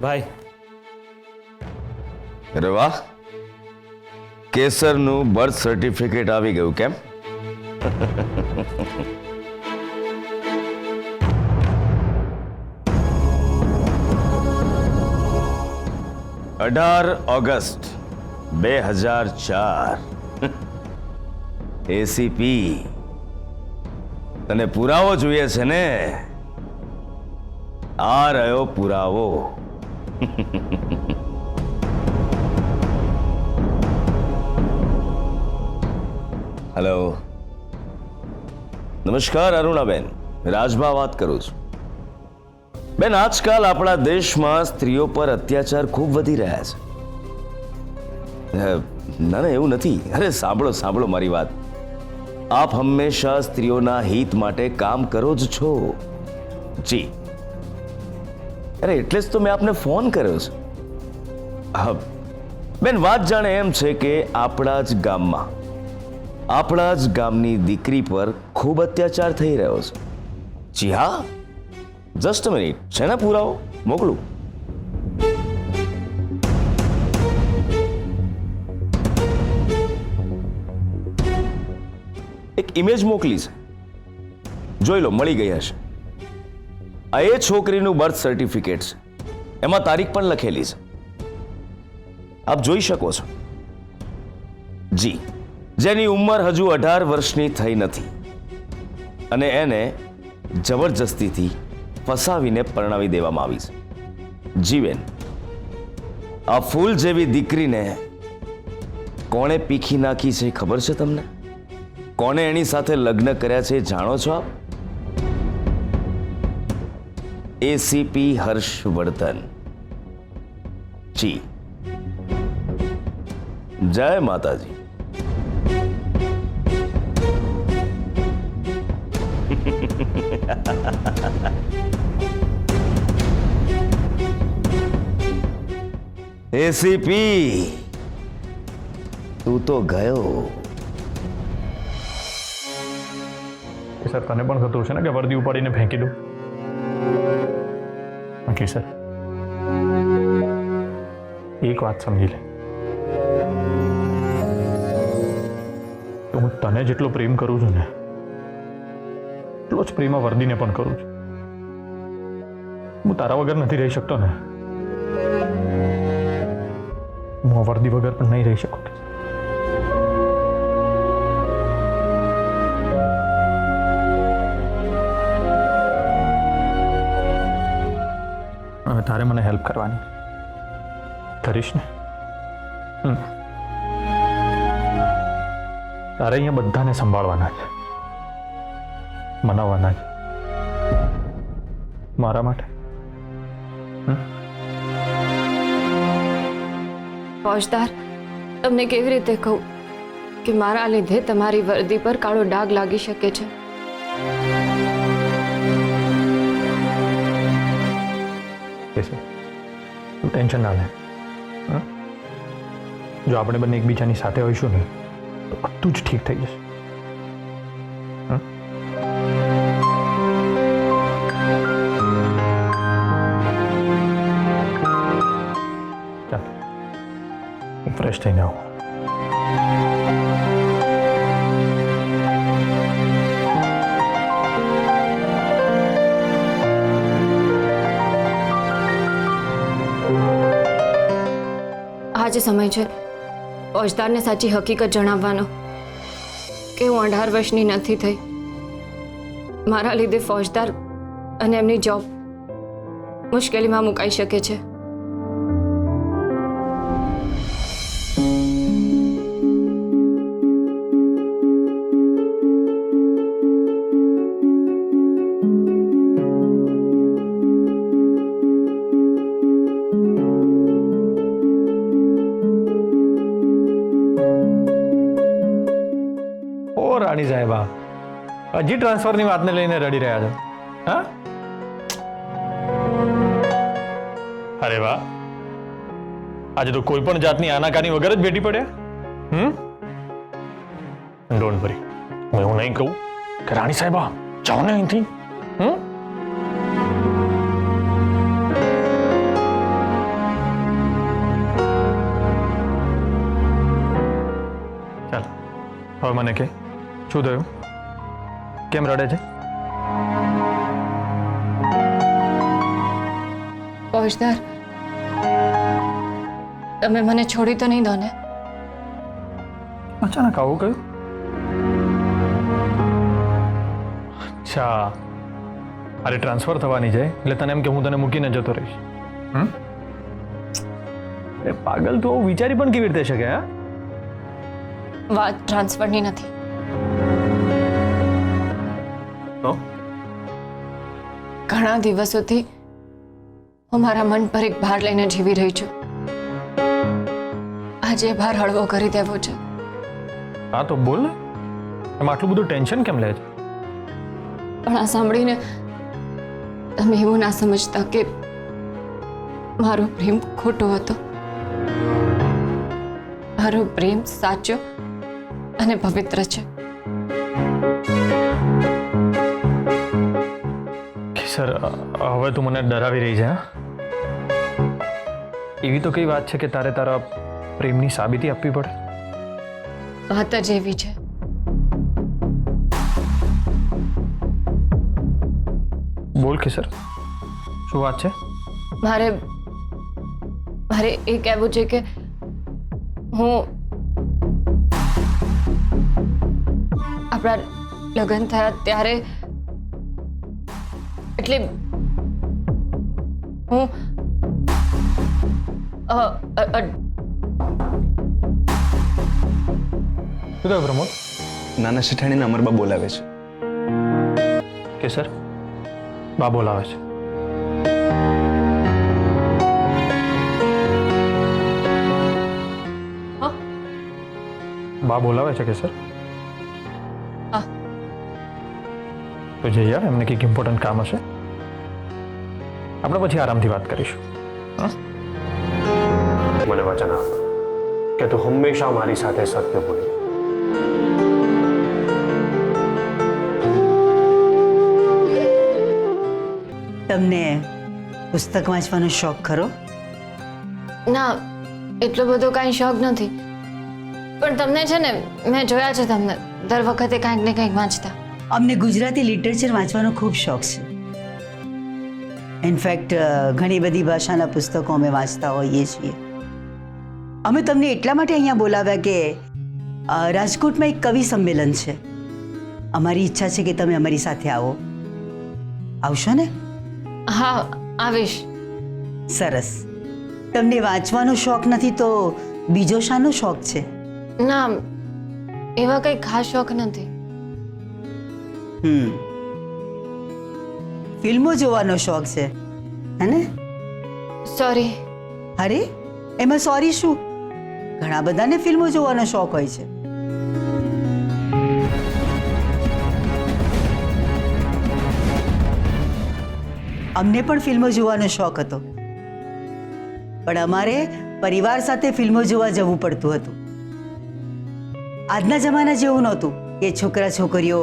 ભાઈ અરે વાહ, કેસરનું બર્થ સર્ટિફિકેટ આવી ગયું કેમ? 18 ઓગસ્ટ 2004 એસીપી તને પુરાવો જોઈએ છે ને? આ રહ્યો પુરાવો. હેલો, નમસ્કાર અરુણાબેન, રાજભા વાત કરું છું. બેન, આજકાલ આપણા દેશમાં સ્ત્રીઓ પર અત્યાચાર ખૂબ વધી રહ્યા છે. ના ના, એવું નથી. અરે સાંભળો સાંભળો મારી વાત. આપ હંમેશા સ્ત્રીઓના હિત માટે કામ કરો જ છો. જી, અરે એટલે જ તો મેં આપને ફોન કર્યો છે. હા બેન, વાત જાણે એમ છે કે આપણા જ ગામની દીકરી પર ખૂબ અત્યાચાર થઈ રહ્યો છે. જી હા, જસ્ટ મિનિટ, છે ને પુરાવો? મોકલું. એક ઇમેજ મોકલી છે, જોઈ લો, મળી ગઈ હશે. આ એ છોકરીનું બર્થ સર્ટિફિકેટ છે, એમાં તારીખ પણ લખેલી છે. આપ જોઈ શકો છો. જી, જેની ઉંમર હજુ 18 વર્ષની થઈ નથી અને એને જબરજસ્તીથી ફસાવીને પરણાવી દેવામાં આવી છે. જી બેન, આ ફૂલ જેવી દીકરીને કોણે પીખી નાખી છે ખબર છે તમને? કોણે એની સાથે લગ્ન કર્યા છે જાણો છો આપ? એસીપી હર્ષવર્ધન. જી, જય માતાજી. એસીપી, તું તો ગયો. સર, તને પણ થતું હશે ને કે વર્દી ઉપાડીને ફેંકી દઉં? ઓકે સર, એક વાત સમજી લે. તો હું તને જેટલો પ્રેમ કરું છું ને, એટલો જ પ્રેમ આ વર્દીને પણ કરું છું. હું તારા વગર નથી રહી શકતો ને, હું આ વર્દી વગર પણ નહીં રહી શકતો. હવે તારે મને હેલ્પ કરવાની, કરીશ ને? તારે અહીંયા બધાને સંભાળવાના છે, મનાવવાના છે મારા માટે. ફોજદાર, તમને કેવી રીતે કહું કે મારા લીધે તમારી વર્દી પર કાળો ડાઘ લાગી શકે છે? તું ટેન્શન ના લે. જો આપણે બંને એકબીજાની સાથે હોઈશું ને તો બધું જ ઠીક થઈ જશે. ચાલ, હું ફ્રેશ થઈને આવું. આજે સમય છે ફોજદારને સાચી હકીકત જણાવવાનો કે હું 18 વર્ષની નથી થઈ. મારા લીધે ફોજદાર અને એમની જોબ મુશ્કેલીમાં મુકાઈ શકે છે. રાણી સાહેબા, હજી ટ્રાન્સફરની વાતને લઈને રડી રહ્યા છો? હા, અરે વાહ, આજે તો કોઈ પણ જાતની આનાકાની વગર જ ભેટી પડ્યા. ડોન્ટ વરી, હું એવું નહીં કહું કે રાણી સાહેબા જાઓ ને અહીંથી. મને કે શું થયું? કેમ રડે છે? ફોજદાર, તમે મને છોડી તો નહીં દો ને? અચાનક આવું કહ્યું? અચ્છા, અરે ટ્રાન્સફર થવાની છે એટલે તને એમ કે હું તને મૂકીને જતો રહીશ? એ પાગલ, તું આવું વિચારી પણ કેવી રીતે શકે? હા, વાત ટ્રાન્સફરની નથી. તો ઘણા દિવસોથી હું મારા મન પર એક ભાર લઈને જીવી રહી છું. આજે ભાર હળવો કરી દેવો છે. હા તો બોલ ને, એમાં આટલું બધું ટેન્શન કેમ લે છે? પણ આ સાંભળીને તમે એવું ના સમજતા કે મારો પ્રેમ ખોટો હતો. મારો પ્રેમ સાચો અને પવિત્ર છે. સર, હવે તું મને ડરાવી રહી છે? હા, એવી તો કઈ વાત છે કે તારે તારા પ્રેમની સાબિતી આપવી પડે? વાત જ એવી છે. બોલ કે સર, શું વાત છે? મારે એ કહેવું છે કે હું આપણા લગ્ન થયા ત્યારે એટલે હું શું થયું પ્રમોદ? નાના શેઠાણીને અમરબા બોલાવે છે. કે સર, બા બોલાવે છે. હા? બા બોલાવે છે કે સર? હા. તો જઈ યાર, એમને કંઈક ઇમ્પોર્ટન્ટ કામ હશે. આપણે પછી આરામથી વાત કરીશું. હા, મને વચન આપ કે તું હંમેશા મારી સાથે સત્ય બોલી. તમને પુસ્તક વાંચવાનો શોખ ખરો? ના, એટલો બધો કાંઈ શોખ નથી. પણ તમને છે ને, મેં જોયા છે તમને દર વખતે કાંઈક ને કંઈક વાંચતા. અમને ગુજરાતી લિટરેચર વાંચવાનો ખૂબ શોખ છે. ઇનફેક્ટ ઘણી બધી ભાષાના પુસ્તકો અમે વાંચતા હોઈએ છીએ. અમે તમને એટલા માટે અહીંયા બોલાવ્યા કે રાજકોટમાં એક કવિ સંમેલન છે. અમારી ઈચ્છા છે કે તમે અમારી સાથે આવો. આવશો ને? હા, આવીશ. સરસ. તમને વાંચવાનો શોખ નથી તો બીજો શાનો શોખ છે? ના, એવા કંઈ ખાસ શોખ નથી. ફિલ્મો જોવાનો શોખ છે, હે ને? સોરી. અરે, એમાં સોરી શું? ઘણા બધાને ફિલ્મો જોવાનો શોખ હોય છે. અમને પણ ફિલ્મો જોવાનો શોખ હતો, પણ અમારે પરિવાર સાથે ફિલ્મો જોવા જવું પડતું હતું. આજના જમાના જેવું નહોતું કે છોકરા છોકરીઓ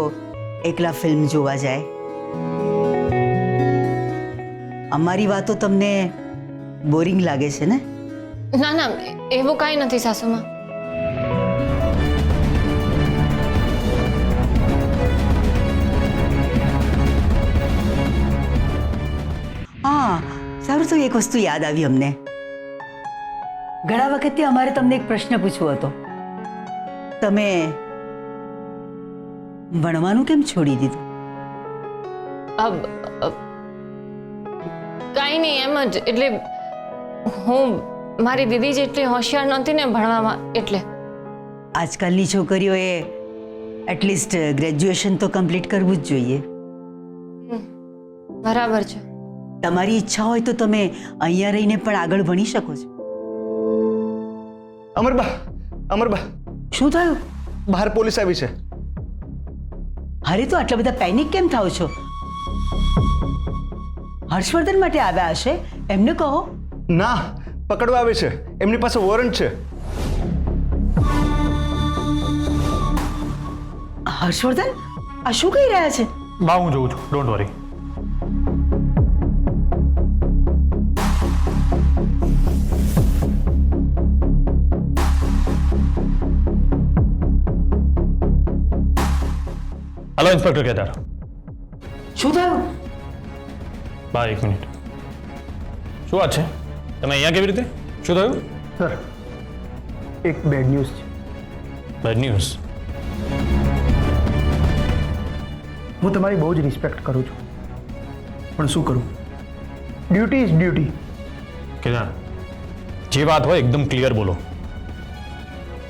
એકલા ફિલ્મ જોવા જાય. અમારી વાતો તમને બોરિંગ લાગે છે ને? ના ના, એવું કાંઈ નથી સાસુમાં. હા, સારું, તો એક વસ્તુ યાદ આવી અમને. ઘણા વખતથી અમારે તમને એક પ્રશ્ન પૂછવો હતો. તમે ભણવાનું કેમ છોડી દીધું? કાંઈ નહીં, એમ જ. એટલે હું મારી દીદી જેટલી હોશિયાર નહોતી ને ભણવામાં, એટલે. આજકાલની છોકરીઓએ એટલીસ્ટ ગ્રેજ્યુએશન તો કમ્પ્લીટ કરવું જ જોઈએ. બરાબર છે. તમારી ઈચ્છા હોય તો તમે અહીંયા રહીને પણ આગળ ભણી શકો છો. અમરબા, શું થયું? બહાર પોલીસ આવી છે. અરે, તો આટલા બધા પેનિક કેમ થાવ છો? હર્ષવર્ધન માટે આવ્યા હશે, એમને કહો. ના, પકડવા આવે છે. એમની પાસે વોરંટ છે. હર્ષવર્ધન, આ શું કહી રહ્યા છે? બા, હું જોઉં છું, don't worry. Hello inspector Kedar. શું થયું? બા 1 મિનિટ. શું વાત છે? તમે અહીંયા કેવી રીતે? શું થયું? સર એક બેડ ન્યૂઝ છે. Bad news. હું તમારી બહુ જ રિસ્પેક્ટ કરું છું, પણ શું કરું? Duty is duty. કેદાર, જે વાત હોય એકદમ ક્લિયર બોલો.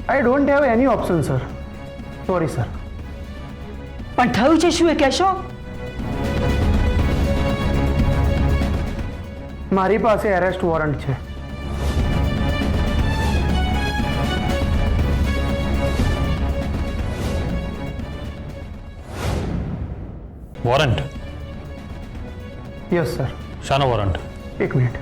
I don't have any option sir. Sorry sir. પણ થયું છે શું એ કહેશો? મારી પાસે એરેસ્ટ વોરંટ છે. વોરંટ? Yes sir. શાનો વોરંટ? એક મિનિટ.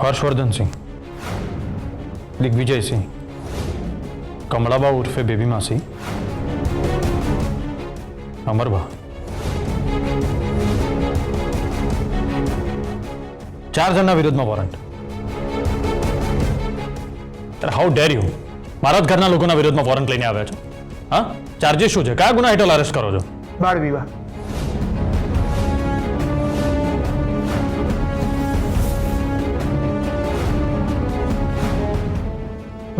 હર્ષવર્ધનસિંહ, દિગ્વિજયસિંહ, કમળાબા ઉર્ફે બેબી માસી, અમરબા. 4 જણના વિરુદ્ધમાં વોરંટ. હાઉ ડેર યુ મારા જ ઘરના લોકોના વિરુદ્ધમાં વોરંટ લઈને આવ્યા છો? હા, ચાર્જીસ શું છે? કયા ગુના હેઠળ અરેસ્ટ કરો છો? બાળ વિવાહ.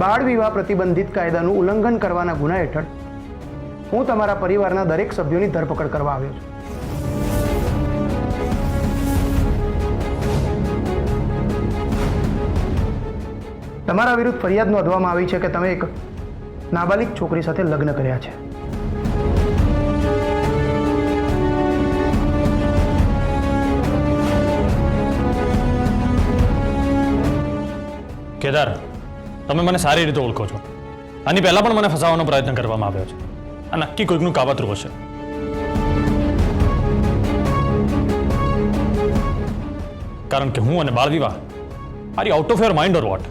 બાળ વિવાહ પ્રતિબંધિત કાયદાનું ઉલ્લંઘન કરવાના ગુના હેઠળ હું તમારા પરિવારના દરેક સભ્યોની ધરપકડ કરવા આવ્યો છું. તમારા વિરુદ્ધ ફરિયાદ નોંધવામાં આવી છે કે તમે એક નાબાલિગ છોકરી સાથે લગ્ન કર્યા છે. કેદાર, તમે મને સારી રીતે ઓળખો છો. આની પહેલા પણ મને ફસાવવાનો પ્રયત્ન કરવામાં આવ્યો છે. આ નક્કી કોઈકનું કાવતરું હશે. કારણ કે હું અને બાળ વિવાહ are you out of your mind or what?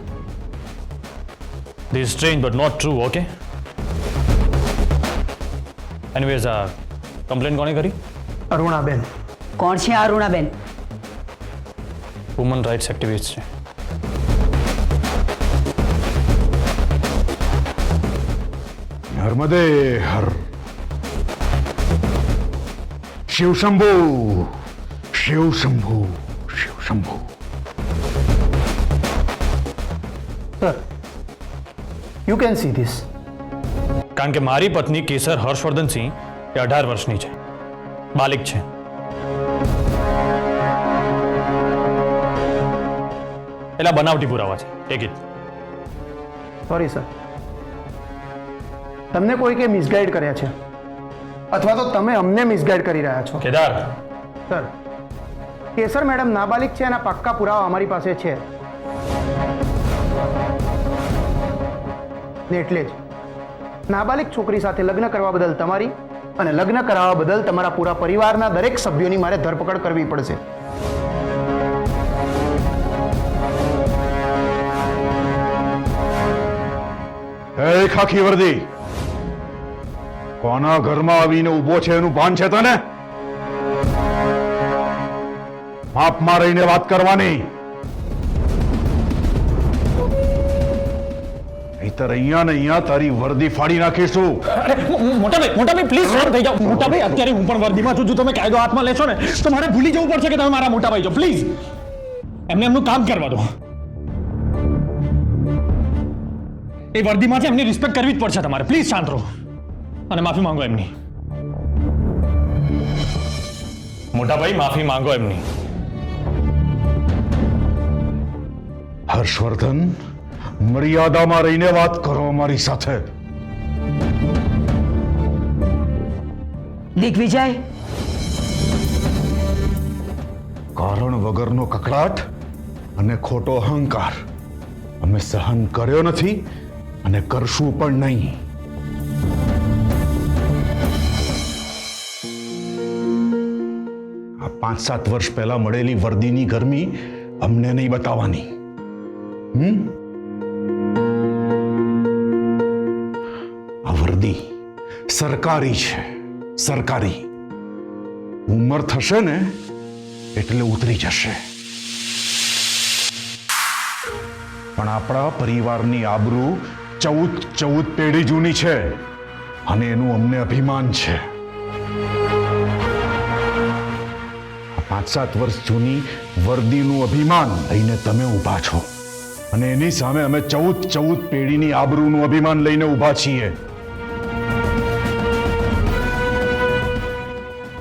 This is strange but not true, okay? Anyways, complain કોણે કરી? અરુણાબેન. કોણ છે આ અરુણાબેન? વુમન રાઇટ્સ એક્ટિવિસ્ટ છે. Narmade Har. Shiv Shambhu, Shiv Shambhu, Shiv Shambhu. Sir, you can see this. કારણ કે મારી પત્ની કેસર હર્ષવર્ધનસિંહ એ 18 વર્ષની છે, બાલિક છે. એટલે બનાવટી પુરાવા છે. Take it. Sorry sir. તમને કોઈકે મિસગાઈડ કર્યા છે અથવા તો તમે અમને મિસગાઈડ કરી રહ્યા છો. કેદાર, સર, કેસર મેડમ નાબાલિગ છે એના પાક્કા પુરાવા અમારી પાસે છે. ને એટલે જ નાબાલિગ છોકરી સાથે લગ્ન કરવા બદલ તમારી અને લગ્ન કરાવવા બદલ તમારા પૂરા પરિવારના દરેક સભ્યોની મારે ધરપકડ કરવી પડશે. હે ખાખી વર્દી, કોના ઘરમાં આવીને ઊભો છે એનું ભાન છે તને? માપમાં રહીને વાત કરવાની. નહીતર અહીંયા ને અહીંયા તારી વર્દી ફાડી નાખીશું. મોટાભાઈ પ્લીઝ શાંત થઈ જાઓ. મોટાભાઈ, અત્યારે હું પણ વર્દીમાં છું. જો તમે કાયદો હાથમાં લેશો ને તો મારે ભૂલી જવું પડશે કે તમે મારા મોટાભાઈ છો. પ્લીઝ એમને એમનું કામ કરવા દો. એ વર્દીમાં છે, એમની રિસ્પેક્ટ કરવી જ પડશે તમારે. પ્લીઝ શાંત રહો અને માફી માંગો એમની. મોટાભાઈ, માફી માંગો એમની. હર્ષવર્ધન, મર્યાદામાં રહીને વાત કરો અમારી સાથે. દિગ્વિજય, કારણ વગરનો કકળાટ અને ખોટો અહંકાર અમે સહન કર્યો નથી અને કરશું પણ નહીં. આ 5-7 વર્ષ પહેલા મળેલી વર્દીની ગરમી અમને નહીં બતાવવાની. આ વર્દી સરકારી છે, સરકારી. ઉંમર થશે ને એટલે ઉતરી જશે. પણ આપણા પરિવારની આબરૂ 14 પેઢી જૂની છે અને એનું અમને અભિમાન છે. 5-7 વર્ષ જૂની વર્દીનું અભિમાન લઈને તમે ઊભા છો અને એની સામે અમે 14 પેઢીની આબરૂનું અભિમાન લઈને ઊભા છીએ.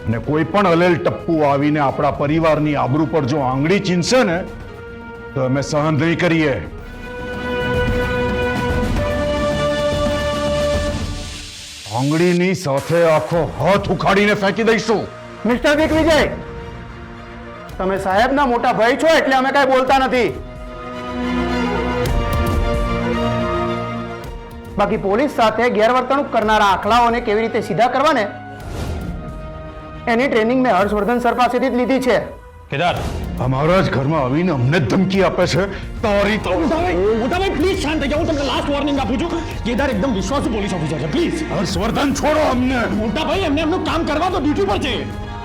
અને કોઈ પણ અલેલ ટપ્પુ આવીને આપણા પરિવારની આબરૂ પર જો આંગળી ચીંધશે ને તો અમે સહન નહીં કરીએ. આંગળીની સાથે આખો હાથ ઉખાડીને ફેંકી દઈશું. મિસ્ટર દિગ્વિજય, તમે સાહેબના મોટા ભાઈ છો એટલે અમે કાંઈ બોલતા નથી. બાકી પોલીસ સાથે ગેરવર્તણૂક કરનારા આખલાઓને કેવી રીતે સીધા કરવા ને એની ટ્રેનિંગ મેં હર્ષવર્ધન સર પાસેથી જ લીધી છે. કેદાર, અમારા જ ઘરમાં આવીને અમને જ ધમકી આપે છે. તારી તો મોટાભાઈ પ્લીઝ શાંત થઈ જાઓ. હું તમને લાસ્ટ વોર્નિંગ આપું છું. કેદાર એકદમ વિશ્વાસુ પોલીસ ઓફિસર છે. પ્લીઝ હર્ષવર્ધન છોડો અમને. મોટાભાઈ એમને એમનું કામ કરવા તો ડ્યુટી પર છે.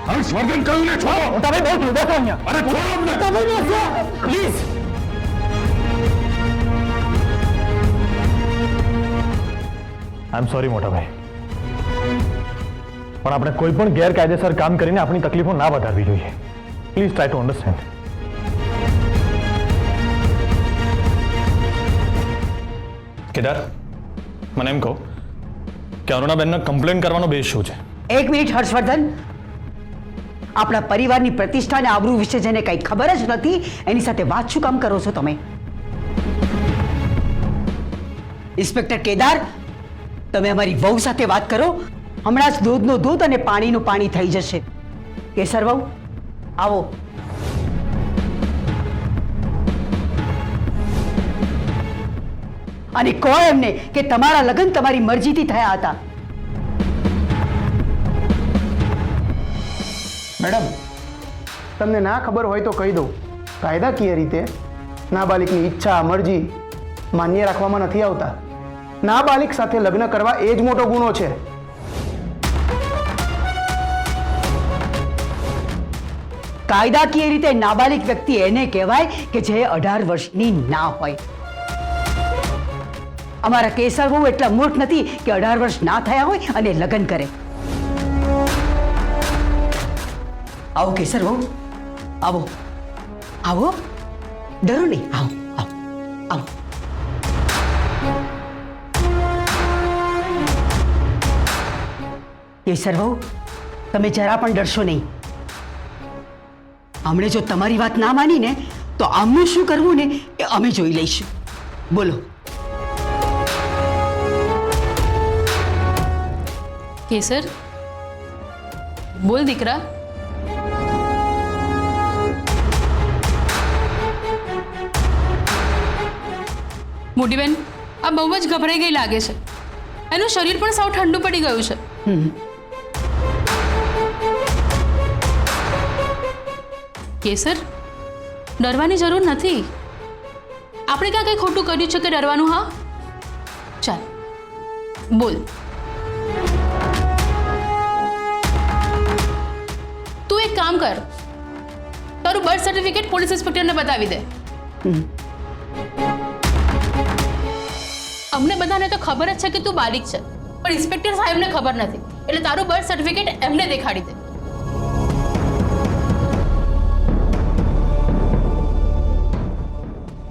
હર્ષવર્ધન કહ્યું ને છોડો. મોટાભાઈ બહુ જુદા છો અહીંયા. અરે છોડો અમને. પ્લીઝ આઈ એમ સોરી મોટાભાઈ, પણ આપણે કોઈ પણ ગેરકાયદેસર કામ કરીને આપણી તકલીફો ના વધારવી જોઈએ. Please try to understand. Kedar, મને એમ કહો કે અરુણાબેનને કમ્પ્લેન કરવાનો બેઝ શું છે? 1 મિનિટ હર્ષવર્ધન, આપણા પરિવારની પ્રતિષ્ઠા અને આબરૂ વિશે જેને કંઈ ખબર જ નથી એની સાથે વાત શું કામ કરો છો તમે? ઇન્સ્પેક્ટર કેદાર, તમે અમારી વહુ સાથે વાત કરો. હમણાં જ દૂધનું દૂધ અને પાણીનું પાણી થઈ જશે. કેસર વહુ, આવો. અને કહો એમને કે તમારા લગ્ન તમારી મરજીથી થયા હતા. મેડમ, તમને ના ખબર હોય તો કહી દઉં, કાયદાકીય રીતે નાબાલિગની ઈચ્છા મરજી માન્ય રાખવામાં નથી આવતા. નાબાલિગ સાથે લગ્ન કરવા એ જ મોટો ગુનો છે. કાયદાકીય રીતે નાબાલિગ વ્યક્તિ એને કહેવાય કે જે 18 વર્ષની ના હોય. અમારા કેસર બહુ એટલા મૂર્ખ નથી કે 18 વર્ષ ના થયા હોય અને લગ્ન કરે. આવો કેસર બહુ, આવો આવો, ડરો નહીં, આવો આવો આવો. કેસર બહુ, તમે જરા પણ ડરશો નહીં. હમણે જો તમારી વાત ના માની ને તો આમનું શું કરવું ને એ અમે જોઈ લઈશું. બોલો. કેસર, બોલ દીકરા. મોટી બેન, આ બહુ જ ગભરાઈ ગઈ લાગે છે. એનું શરીર પણ સાવ ઠંડુ પડી ગયું છે. કેસર, ડરવાની જરૂર નથી. આપણે ક્યાં કંઈ ખોટું કર્યું છે કે ડરવાનું? હા, ચાલ બોલ. તું એક કામ કર, તારું બર્થ સર્ટિફિકેટ પોલીસ ઇન્સ્પેક્ટરને બતાવી દે. અમને બધાને તો ખબર જ છે કે તું બાલિક છે, પણ ઇન્સ્પેક્ટર સાહેબને ખબર નથી, એટલે તારું બર્થ સર્ટિફિકેટ એમને દેખાડી દે.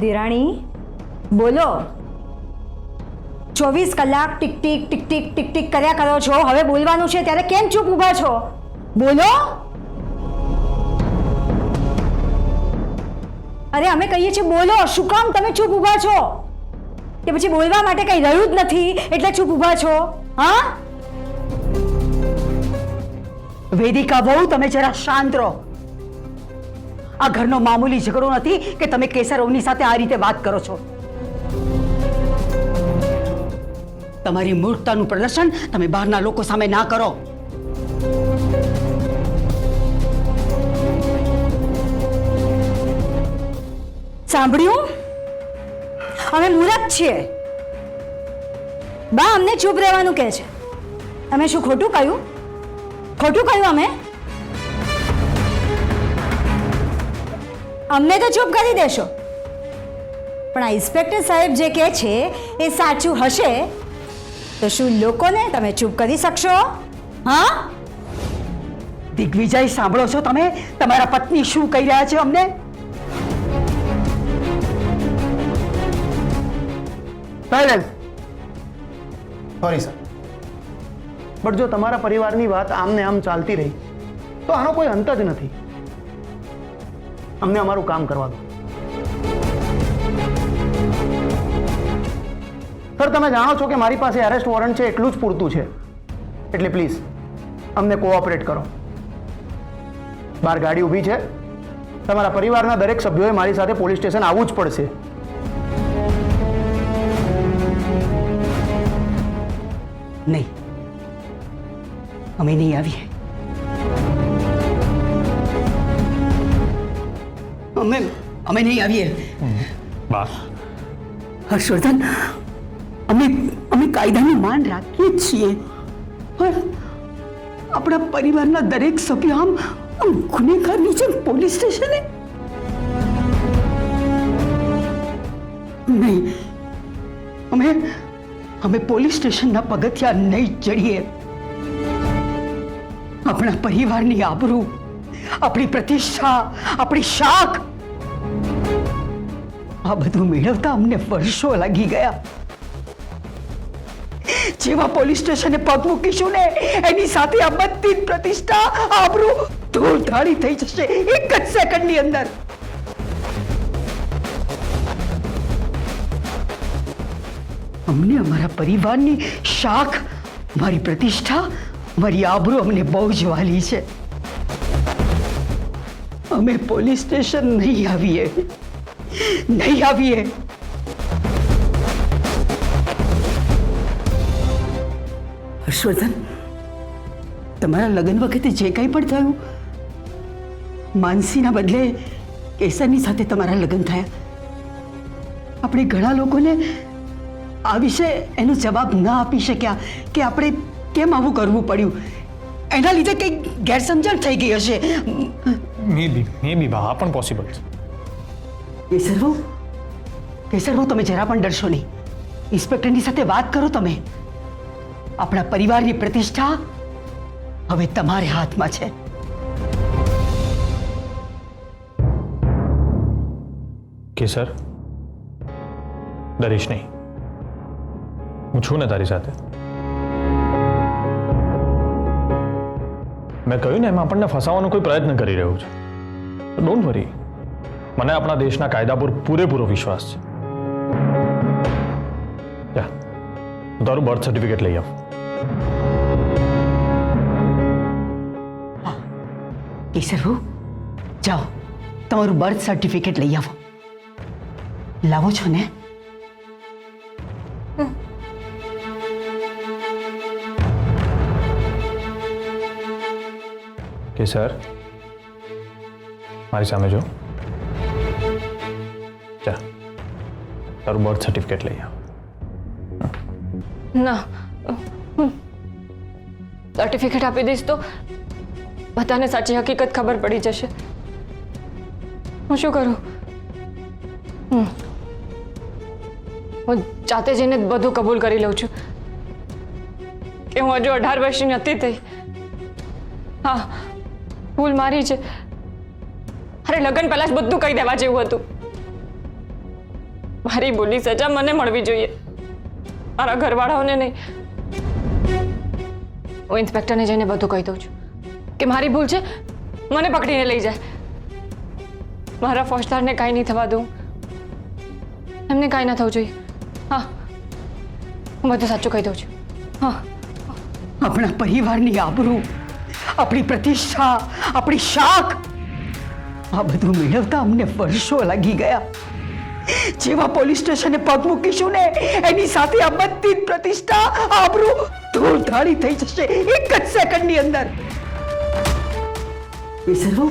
દેરાણી, બોલો. 24 કલાક tick tick tick tick tick tick કર્યા કરો છો. હવે બોલવાનું છે ત્યારે કેમ ચૂપ ઊભા છો? બોલો. અરે અમે કહીએ છીએ બોલો. શું કામ તમે ચૂપ ઊભા છો? કે પછી બોલવા માટે કંઈ રહ્યું જ નથી એટલે ચૂપ ઊભા છો? હા, વેદિકા બહુ, તમે જરા શાંત રહો. આ ઘરનો મામૂલી ઝઘડો નથી કે તમે કેસરવની સાથે આ રીતે વાત કરો છો. તમારી મૂર્ખતાનું પ્રદર્શન તમે બહારના લોકો સામે ના કરો. સાંભળ્યું? અમે મૂર્ખ છીએ. બા અમને ચૂપ રહેવાનું કહે છે. અમે શું ખોટું કહ્યું? ખોટું કહ્યું અમે? અમને તો ચૂપ કરી દેશો, પણ આ ઇન્સ્પેક્ટર સાહેબ જે કહે છે એ સાચું હશે તો શું લોકોને તમે ચૂપ કરી શકશો? હા, દિગ્વિજય, સાંભળો છો તમે? તમારા પત્ની શું કહી રહ્યા છે અમને? સાયલેન્સ. સોરી સર, બટ જો તમારા પરિવારની વાત આમને આમ ચાલતી રહી તો આનો કોઈ અંત જ નથી. અમને અમારું કામ કરવા દો. સર, તમે જાણો છો કે મારી પાસે એરેસ્ટ વોરંટ છે, એટલું જ પૂરતું છે. એટલે પ્લીઝ અમને કોઓપરેટ કરો. બહાર ગાડી ઊભી છે, તમારા પરિવારના દરેક સભ્યોએ મારી સાથે પોલીસ સ્ટેશન આવવું જ પડશે. નહીં, અમે નહીં આવીએ. અમે નહીં આવીએ. બા, હર્ષવર્ધન, અમે કાયદાનું માન રાખીએ જ છીએ, પણ આપણા પરિવારના દરેક સભ્ય આમ ગુનેગારની જેમ પોલીસ સ્ટેશને? નહીં, અમે પોલીસ સ્ટેશનના પગથિયા નહીં ચડીએ. આપણા પરિવારની આબરૂ, આપણી પ્રતિષ્ઠા, આપણી શાખ, આ બધું મેળવતા અમને વર્ષો લાગી ગયા. જેવા પોલીસ સ્ટેશને પગ મૂકીશું ને એની સાથે આ બધી જ પ્રતિષ્ઠા, આબરૂ ધૂળધાળી થઈ જશે એક જ સેકન્ડની અંદર. અમને અમારા પરિવારની શાખ, મારી પ્રતિષ્ઠા, મારી આબરૂ અમને બહુ જ વાલી છે. અમે પોલીસ સ્ટેશન નહીં આવીએ, નહીં આવીએ. હર્ષવર્ધન, તમારા લગ્ન વખતે જે કંઈ પણ થયું, માનસીના બદલે કેસરની સાથે તમારા લગ્ન થયા. આપણે ઘણા લોકોને આ વિશે એનો જવાબ ના આપી શક્યા કે આપણે કેમ આવું કરવું પડ્યું. એના લીધે કંઈક ગેરસમજણ થઈ ગઈ હશે. મે બી બા, આ પણ પોસિબલ છે. કેસરભાઉ, તમે જરા પણ ડરશો નહીં. ઇન્સ્પેક્ટરની સાથે વાત કરો તમે. આપણા પરિવારની પ્રતિષ્ઠા હવે તમારે હાથમાં છે. કેસર, ડરીશ નહીં. હું છું ને તારી સાથે. મેં કહ્યું ને, એમાં આપણને ફસાવાનો કોઈ પ્રયત્ન કરી રહ્યું છે. ડોન્ટ વરી, મને આપણા દેશના કાયદા પર પૂરેપૂરો વિશ્વાસ છે. જા, તારું બર્થ સર્ટિફિકેટ લઈ આવ. કેસરભાઉ, જાઓ, તમારું બર્થ સર્ટિફિકેટ લઈ આવો. લાવો છો ને? કેસર, મારી સામે જો. જા, તારું બર્થ સર્ટિફિકેટ લઈ આવ. ના, સર્ટિફિકેટ આપી દઈશ તો બધાને સાચી હકીકત ખબર પડી જશે. હું શું કરું? હું જાતે જઈને બધું કબૂલ કરી લઉં છું કે હું હજુ 18 વર્ષની નથી થઈ. હા, ભૂલ મારી છે. અરે, લગ્ન પહેલા જ બધું કહી દેવા જેવું હતું. મારી ભૂલની સજા મને મળવી જોઈએ, મારા ઘરવાળાઓને નહીં. હું ઇન્સ્પેક્ટરને જઈને બધું કહી દઉં છું કે મારી ભૂલ છે, મને પકડીને લઈ જાય. મારા ફોજદારને કાંઈ નહીં થવા દઉં, એમને કાંઈ ના થવું જોઈએ. હા, હું બધું સાચું કહી દઉં છું. હા, આપણા પરિવારની આબરૂ, આપણી પ્રતિષ્ઠા, આપણી શાખ, આ બધું મેળવતા અમને વર્ષો લાગી ગયા. જેવા પોલીસ સ્ટેશને પગ મૂકીશું ને એની સાથે આ બધી જ પ્રતિષ્ઠા, આબરૂ ધૂળધાળી થઈ જશે એક જ સેકન્ડની અંદર. કેસરભાઉ,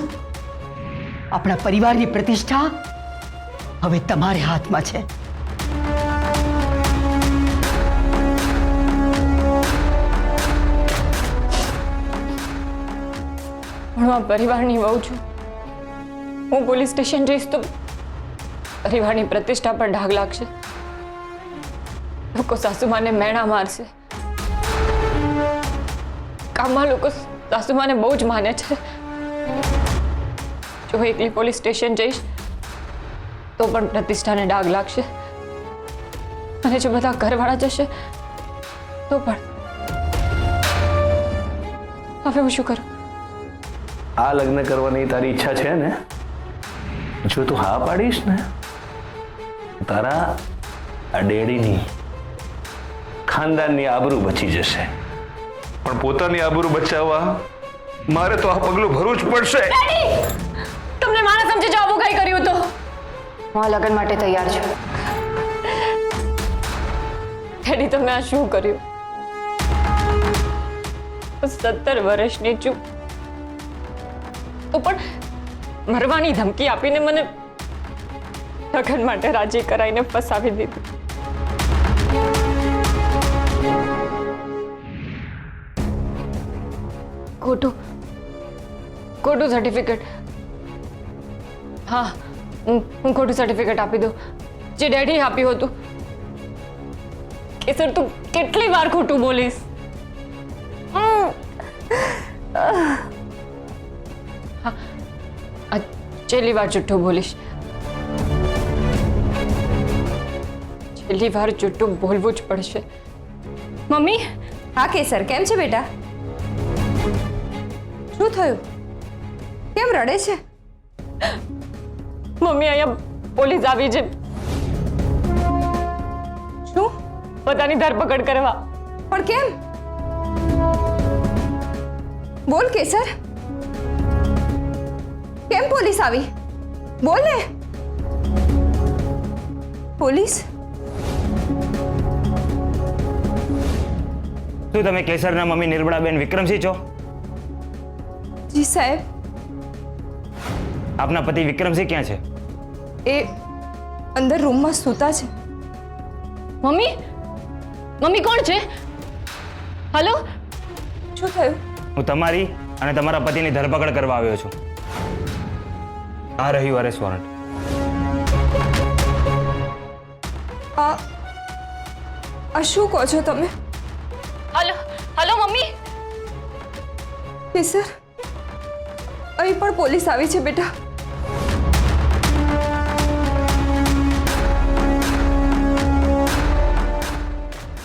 આપણા પરિવારની પ્રતિષ્ઠા હવે તમારે હાથમાં છે. હું આ પરિવારની વહુ છું. હું પોલીસ સ્ટેશન જઈશ તો પરિવારની પ્રતિષ્ઠા પર ડાઘ લાગશે. લોકો સાસુમાને મેણા મારશે. ગામમાં લોકો સાસુમાને બહુ જ માને છે. જો એકલી પોલીસ સ્ટેશન જઈશ તો પણ પ્રતિષ્ઠાને ડાઘ લાગશે. અને જો બધા ઘરવાળા જશે તો પણ. હવે હું શું કરું? આ લગ્ન કરવાની તારી ઈચ્છા છે ને? જો તું હા પાડીશ ને, તારા આ ડેડીની ખાનદાનની આબરૂ બચી જશે. પણ પોતાની આબરૂ બચાવવા મારે તો આ પગલું ભરવું જ પડશે. તમને મારા સમજે જવાબ કઈ કર્યું તો હું આ લગ્ન માટે તૈયાર છું. ડેડી, તમે આ શું કર્યું? 17 વર્ષની ચૂપ તો પણ મરવાની ધમકી આપીને મને લગ્ન માટે રાજી કરાઈને ફસાવી દીધી. ખોટું સર્ટિફિકેટ. હા, હું ખોટું સર્ટિફિકેટ આપી દઉં જે ડેડી આપ્યું હતું. કેસર, તું કેટલી વાર ખોટું બોલીશ? છેલ્લી વાર જુઠ્ઠું બોલીશ. છેલ્લી વાર જુઠ્ઠું બોલવું જ પડશે. મમ્મી. હા કેસર, કેમ છે બેટા? શું થયું? કેમ રડે છે? મમ્મી, અહીંયા પોલીસ આવી છે. શું? બધાની ધરપકડ કરવા. પણ કેમ? બોલ કેસર, કેમ પોલીસ આવી? બોલ ને. પોલીસ? શું તમે કેસરના મમ્મી નિર્મળાબેન વિક્રમસિંહ છો? જી સાહેબ. આપના પતિ વિક્રમસિંહ ક્યાં છે? એ અંદર રૂમમાં સૂતા છે. મમ્મી, મમ્મી કોણ છે? હલો. શું થયું? હું તમારી અને તમારા પતિની ધરપકડ કરવા આવ્યો છું. આ રહ્યું અરેસ્ટ વોરંટ. આ શું કહો છો તમે? Hello, hello mummy. કેસર, અહીં પણ પોલીસ આવી છે બેટા.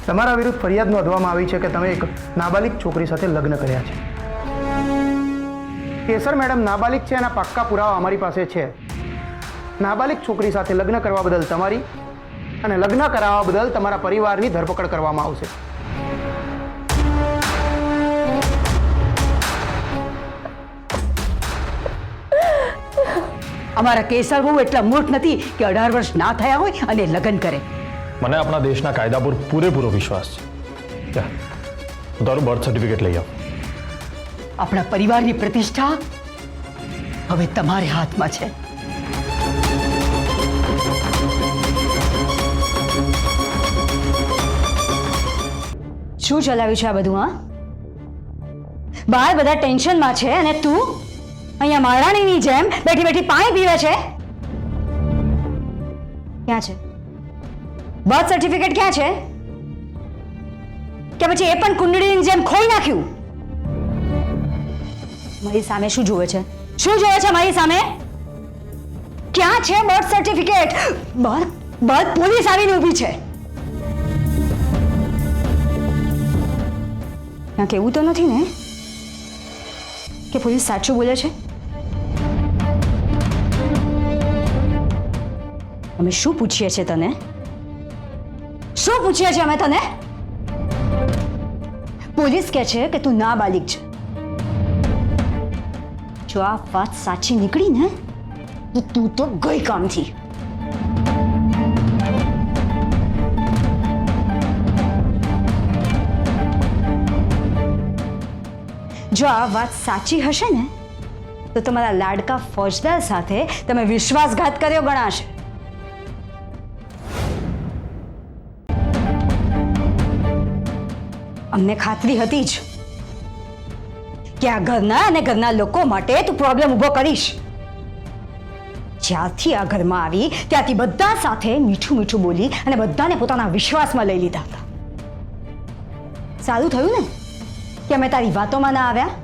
તમારા વિરુદ્ધ ફરિયાદ નોંધવામાં આવી છે કે તમે એક નાબાલિગ છોકરી સાથે લગ્ન કર્યા છે. કેસર મેડમ નાબાલિગ છે એના પાક્કા પુરાવા અમારી પાસે છે. નાબાલિગ છોકરી સાથે લગ્ન કરવા બદલ તમારી અને લગ્ન કરાવવા બદલ તમારા પરિવારની ધરપકડ કરવામાં આવશે. અમારા કેસર બહુ એટલા મૂર્ખ નથી કે 18 વર્ષ ના થયા હોય અને લગ્ન કરે. મને આપણા દેશના કાયદા પર પૂરેપૂરો વિશ્વાસ છે. હું તારું બર્થ સર્ટિફિકેટ લઈ આવ. આપણા પરિવારની પ્રતિષ્ઠા હવે તમારા હાથમાં છે. શું ચલાવ્યું છે આ બધું? હા, બહાર બધા ટેન્શનમાં છે અને તું અહીંયા મહારાણીની જેમ બેઠી બેઠી પાણી પીવે છે. ક્યાં છે બર્થ સર્ટિફિકેટ? ક્યાં છે? કે પછી એ પણ કુંડળીની જેમ ખોઈ નાખ્યું? મારી સામે શું જોવે છે? શું જોવે છે મારી સામે? ક્યાં છે બર્થ સર્ટિફિકેટ? બહાર પોલીસ આવીને ઊભી છે. ક્યાંક એવું તો નથી ને કે પોલીસ સાચું બોલે છે? અમે શું પૂછીએ છીએ તને? શું પૂછીએ છીએ અમે તને? પોલીસ કહે છે કે તું નાબાલિગ છે. જો આ વાત સાચી નીકળી ને તો તું તો ગઈ કામથી. જો આ વાત સાચી હશે ને તો તમારા લાડકા ફોજદાર સાથે તમે વિશ્વાસઘાત કર્યો ગણાશે. અમને ખાતરી હતી જ કે આ ઘરના અને ઘરના લોકો માટે તું પ્રોબ્લેમ ઊભો કરીશ. જ્યારથી આ ઘરમાં આવી ત્યાંથી બધા સાથે મીઠું મીઠું બોલી અને બધાને પોતાના વિશ્વાસમાં લઈ લીધા હતા. સારું થયું ને કે અમે તારી વાતોમાં ના આવ્યા.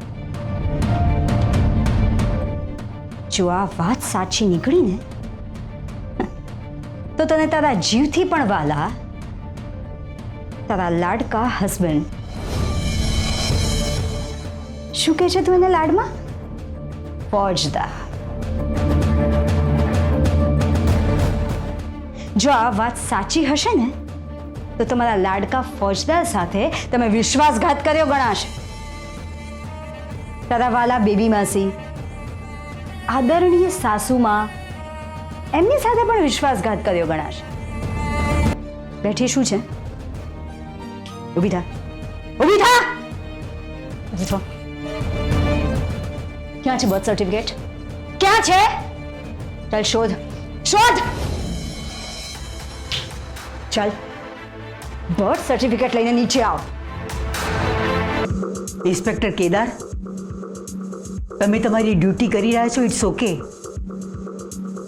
જો આ વાત સાચી નીકળી ને તો તને તારા જીવથી પણ વાલા તારા લાડકા હસબન્ડ, શું કહે છે તું એને લાડમાં? ફોજદાર. જો આ વાત સાચી હશે ને તો તમારા લાડકા ફોજદાર સાથે તમે વિશ્વાસઘાત કર્યો ગણાશે. તારા વાલા બેબી માસી, આદરણીય સાસુમાં, એમની સાથે પણ વિશ્વાસઘાત કર્યો ગણાશે. બેઠી શું છે? ઊભી થા, ઊભી થા, ઊભી થા. ક્યાં છે બર્થ સર્ટિફિકેટ? ક્યાં છે? ચાલ શોધ, શોધ. ચાલ બર્થ સર્ટિફિકેટ લઈને નીચે આવ. ઇન્સ્પેક્ટર કેદાર, તમે તમારી ડ્યુટી કરી રહ્યા છો, ઇટ્સ ઓકે,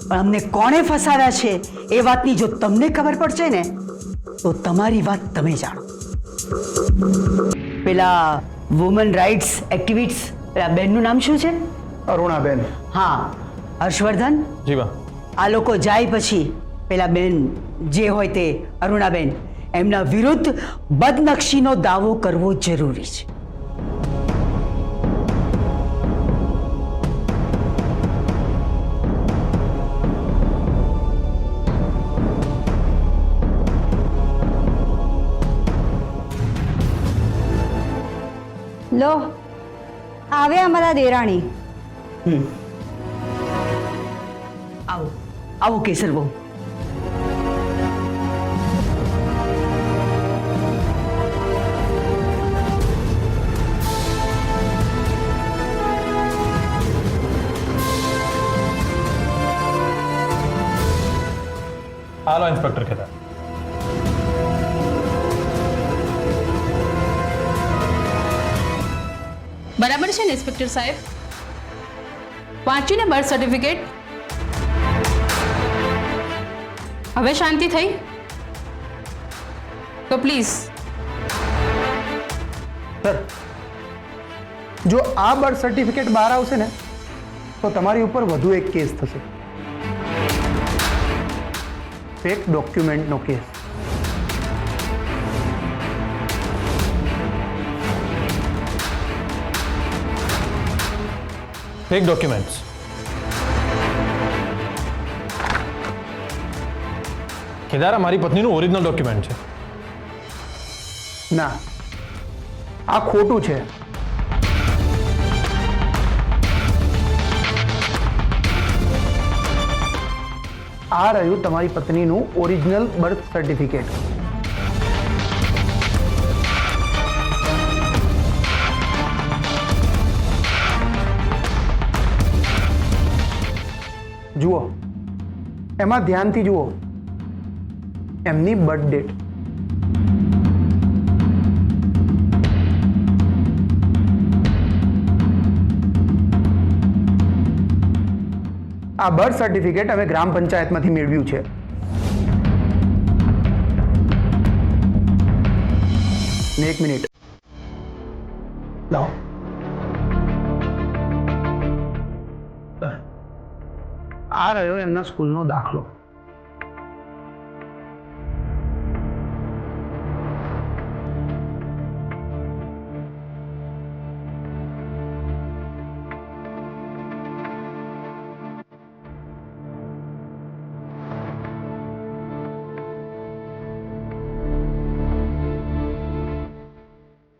પણ અમને કોણે ફસાવ્યા છે એ વાતની જો તમને ખબર પડશે ને તો તમારી વાત તમે જાણો. પેલા વુમન રાઇટ્સ એક્ટિવિસ્ટ પેલા બેનનું નામ શું છે? અરુણાબેન. હા, હર્ષવર્ધન. જી બા. આ લોકો જાય પછી પેલા બેન જે હોય તે અરુણાબેન, એમના વિરુદ્ધ બદનક્ષીનો દાવો કરવો જરૂરી છે. લો આવે અમારા દેરાણી. આવો આવો કેસર બહુ. હાલો ઇન્સ્પેક્ટર કેદાર. બરાબર છે ને ઇન્સ્પેક્ટર સાહેબ? વાંચ્યું ને બર્થ સર્ટિફિકેટ? હવે શાંતિ થઈ? તો પ્લીઝ. સર, જો આ બર્થ સર્ટિફિકેટ બહાર આવશે ને તો તમારી ઉપર વધુ એક કેસ થશે. ફેક ડોક્યુમેન્ટનો કેસ. Fake documents? કેદાર, મારી પત્નીનું ઓરિજિનલ ડોક્યુમેન્ટ છે. ના, આ ખોટું છે. આ રહ્યું તમારી પત્નીનું ઓરિજિનલ બર્થ સર્ટિફિકેટ. જુઓ, એમાં ધ્યાનથી જુઓ એમની બર્થ ડેટ. આ બર્થ સર્ટિફિકેટ અમે ગ્રામ પંચાયતમાંથી મેળવ્યું છે. ને એક મિનિટ લાવો. આ રહ્યો એમના સ્કૂલનો દાખલો.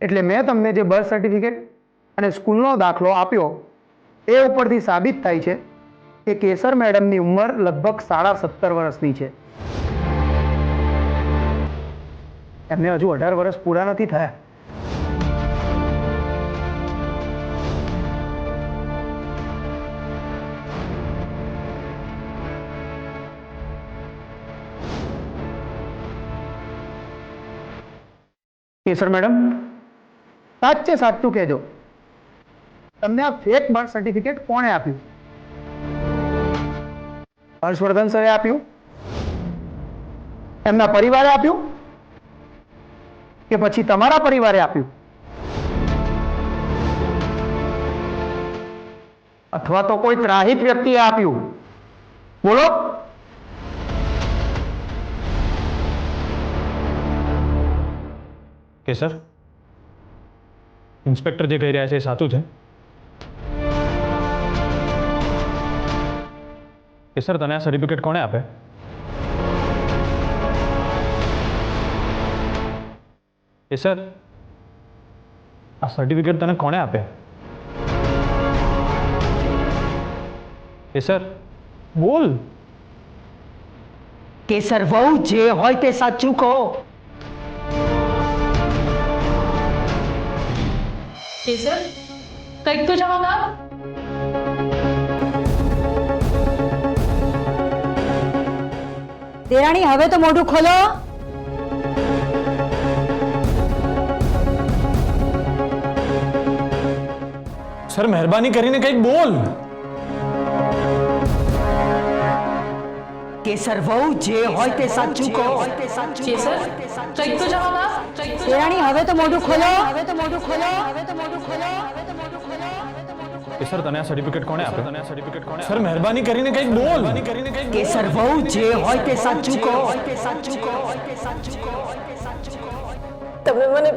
એટલે મેં તમને જે બર્થ સર્ટિફિકેટ અને સ્કૂલનો દાખલો આપ્યો એ ઉપરથી સાબિત થાય છે કે કેસર મેડમની ઉંમર લગભગ 17.5 વર્ષની છે. એમને હજુ 18 વર્ષ પૂરા નથી થયા. કેસર મેડમ, સાચે સાચું કહેજો, તમને આ ફેક બર્થ સર્ટિફિકેટ કોણે આપ્યું? હર્ષવર્ધન સરે આપ્યું? એમના પરિવારે આપ્યું કે પછી તમારા પરિવારે આપ્યું? અથવા તો કોઈ ત્રાહિત વ્યક્તિએ આપ્યું? બોલો. કે સર ઇન્સ્પેક્ટર જે કહી રહ્યા છે એ સાચું છે કે સર તને આ સર્ટિફિકેટ કોણે આપે? કે સર આ સર્ટિફિકેટ તને કોણે આપે? કે સર બોલ. કેસર વહુ જે હોય તે સાચું કહો. કેસર કંઈક તો જવાબ આપ. દેરાણી હવે તો મોઢું ખોલો. સર મહેરબાની કરીને કંઈક બોલ. કેસર વહુ જે હોય તે સાચું કહો. કેસર કંઈક તો જવાબ આપ. દેરાણી હવે તો મોઢું ખોલો. કે સર તને આ સર્ટિફિકેટ કોણે આપે? સર મહેરબાની કરીને કંઈક બોલ. કેસર વહુ જે હોય તે સાચું કહો. તમે મને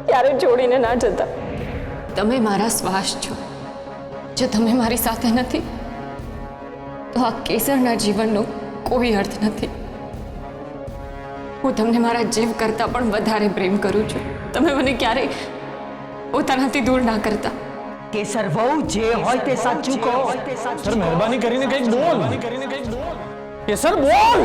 ક્યારે છોડીને ના જતા. તમે મારા શ્વાસ છો. જો તમે મારી સાથે નથી તો આ કેસરના જીવનનો કોઈ અર્થ નથી. હું તમને મારા જીવ કરતાં પણ વધારે પ્રેમ કરું છું. તમે મને ક્યારેય પોતાનાથી દૂર ના કરતા. કેસર વહુ જે હોય તે સાચું કહો. સર મહેરબાની કરીને કંઈક બોલ. કે સર બોલ.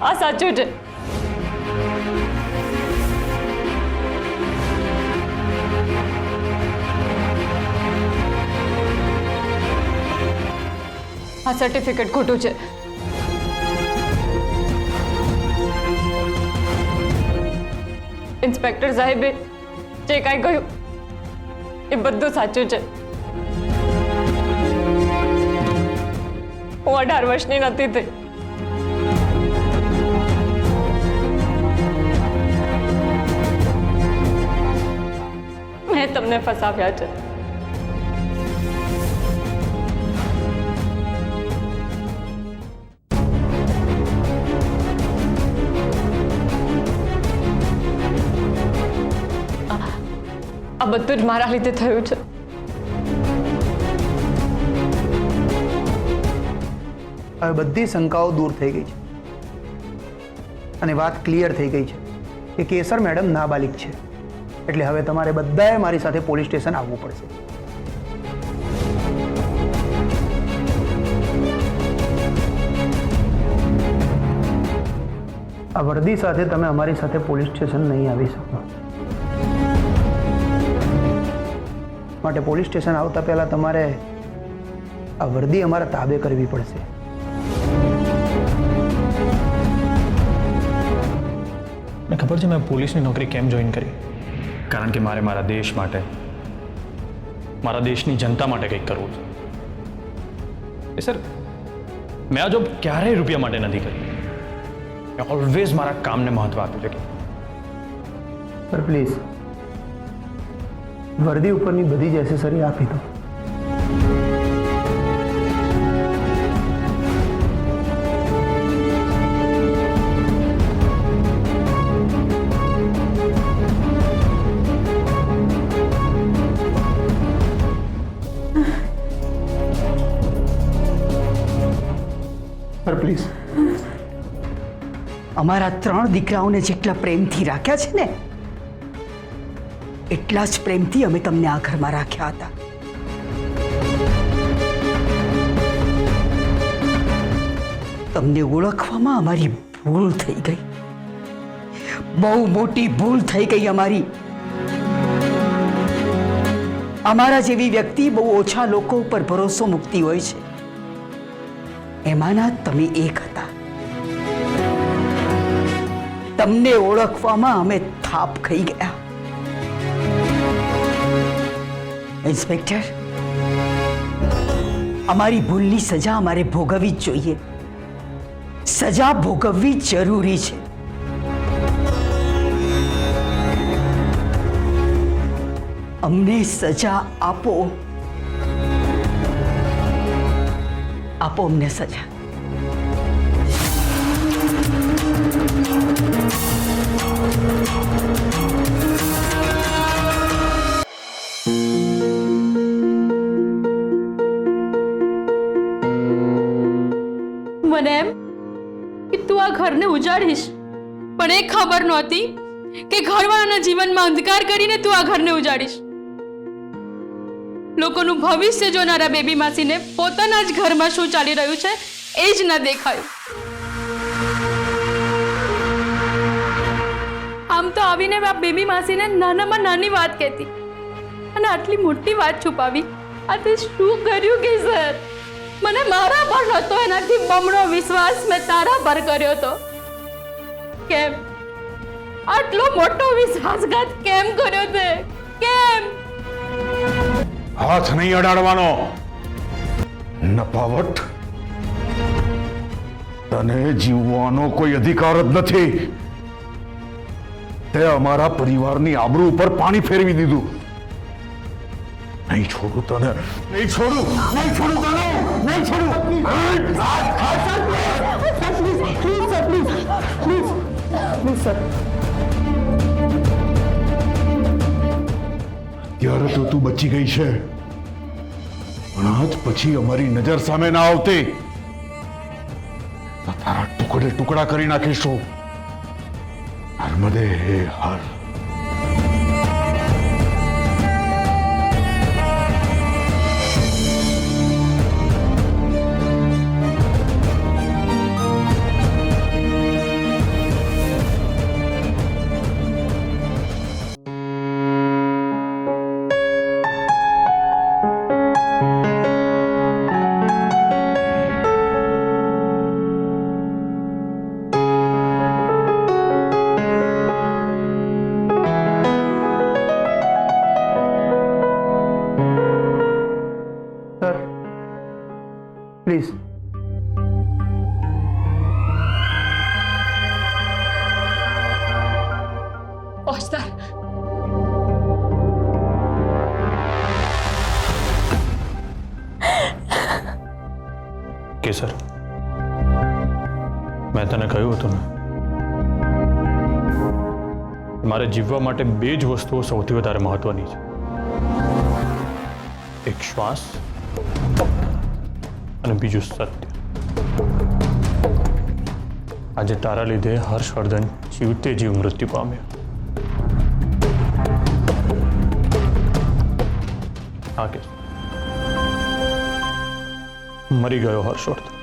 આ સાચું છે. આ સર્ટિફિકેટ ખોટું છે. ઇન્સ્પેક્ટર સાહેબે જે કાંઈ કહ્યું એ બધું સાચું છે. હું 18 વર્ષની નથી થઈ. મેં તમને ફસાવ્યા છે. આ બધું જ મારા લીધે થયું છે. હવે બધી શંકાઓ દૂર થઈ ગઈ છે અને વાત ક્લિયર થઈ ગઈ છે કે કેસર મેડમ નાબાલિગ છે. એટલે હવે તમારે બધાએ મારી સાથે પોલીસ સ્ટેશન આવવું પડશે. આ વર્દી સાથે તમે અમારી સાથે પોલીસ સ્ટેશન નહીં આવી શકો. માટે પોલીસ સ્ટેશન આવતા પહેલા તમારે આ વર્દી અમારા તાબે કરવી પડશે. મને ખબર છે મેં પોલીસની નોકરી કેમ જોઈન કરી. કારણ કે મારે મારા દેશ માટે, મારા દેશની જનતા માટે કંઈક કરવું છે. સર મેં આ જોબ ક્યારેય રૂપિયા માટે નથી કરી. મેં ઓલવેઝ મારા કામને મહત્વ આપ્યું છે. સર પ્લીઝ વર્દી ઉપરની બધી જ એસેસરી આપી દો. Sir please. અમારા 3 દીકરાઓને જેટલા પ્રેમથી રાખ્યા છે ને એટલા જ પ્રેમથી અમે તમને આ ઘરમાં રાખ્યા હતા. તમને ઓળખવામાં અમારી ભૂલ થઈ ગઈ. બહુ મોટી ભૂલ થઈ ગઈ અમારી. અમારા જેવી વ્યક્તિ બહુ ઓછા લોકો ઉપર ભરોસો મૂકતી હોય છે. એમાંના તમે એક હતા. તમને ઓળખવામાં અમે થાપ ખાઈ ગયા. ઇન્સ્પેક્ટર, અમારી ભૂલની સજા અમારે ભોગવવી જ જોઈએ. સજા ભોગવવી જરૂરી છે. અમને સજા આપો. આપો અમને સજા. મને એમ કે તું આ ઘરને ઉજાડીશ, પણ એ ખબર નહોતી કે ઘરવાળાના જીવનમાં અંધકાર કરીને તું આ ઘરને ઉજાડીશ. લોકોનું ભવિષ્ય જોનારા બેબી માસીને પોતાના જ ઘરમાં શું ચાલી રહ્યું છે એ જ ન દેખાયું. આમ તો આવીને આ બેબી માસીને નાનામાં નાની વાત કહેતી અને આટલી મોટી વાત છુપાવી. આ તે શું કર્યું કે સર? મને મારા પર નહોતો, એનાથી બમણો વિશ્વાસ મેં તારા પર કર્યો હતો. કેમ આટલો મોટો વિશ્વાસઘાત કેમ કર્યો તે? કેમ? હાથ નહીં અડાડવાનો. નપાવટ, તને જીવવાનો કોઈ અધિકાર જ નથી. તે અમારા પરિવારની આબરૂ ઉપર પાણી ફેરવી દીધું. નહીં છોડું તને, નહીં છોડું, નહીં છોડું તને, નહીં છોડું. ત્યારે તો તું બચી ગઈ છે, પણ આજ પછી અમારી નજર સામે ના આવતી તો તારા ટુકડે ટુકડા કરી નાખીશું. નર્મદે હર. Sir please. ફોજદાર, કેસર, મેં તને કહ્યું હતું ને, મારે જીવવા માટે બે જ વસ્તુઓ સૌથી વધારે મહત્વની છે. એક શ્વાસ અને બીજું સત્ય. આજે તારા લીધે હર્ષવર્ધન જીવતે જીવ મૃત્યુ પામ્યો. હા કે મરી ગયો હર્ષવર્ધન.